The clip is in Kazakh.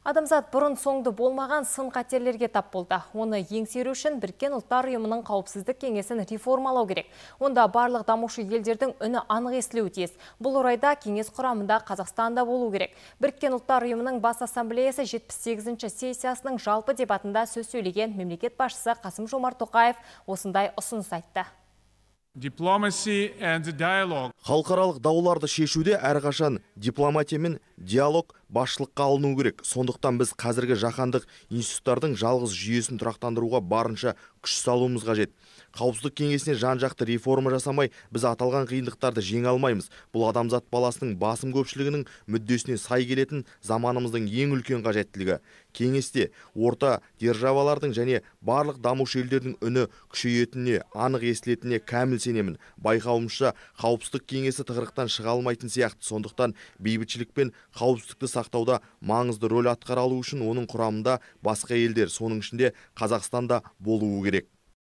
Адамзат бұрын соңды болмаған сын қатерлерге тап болды. Оны еңсеру үшін Біріккен Ұлттар ұйымының қауіпсіздік кеңесін реформалау керек. Онда барлық дамушы елдердің үні анық естілуі тиіс. Бұл орайда кеңес құрамында Қазақстанда болу керек. Біріккен Ұлттар ұйымының бас ассамблеясы 78-ші сессиясының жалпы дебатында сөз сөйлеген мемлекет басшысы Қасым-Жомарт Тоқаев осындай ұсыныс айтты. Халықаралық дауларды шешуде әрқашан дипломатия мен диалог басшылыққа алыну керек. Сондықтан біз қазіргі жаһандық институттардың жалғыз жүйесін тұрақтандыруға барынша күш салуымыз қажет. Қауіпсіздік кеңесіне жан-жақты реформа жасамай, біз аталған қиындықтарды жеңе алмаймыз. Бұл адамзат баласының басым көпшілігінің мүддесіне сай келетін заманымыздың ең үлкен қажеттілігі. Кеңесте орта державалардың және барлық дамушы елдердің үні күшейетініне, анық естілетініне кәміл сенемін. Байқауымызша, қауіпсіздік кеңесі тығырықтан шыға алмайтын сияқты. Сондықтан бейбітшілік пен қауіпсіздікті сақтауда маңызды рөл атқара алу үшін оның құрамында басқа елдер, соның ішінде Қазақстанда болуы керек.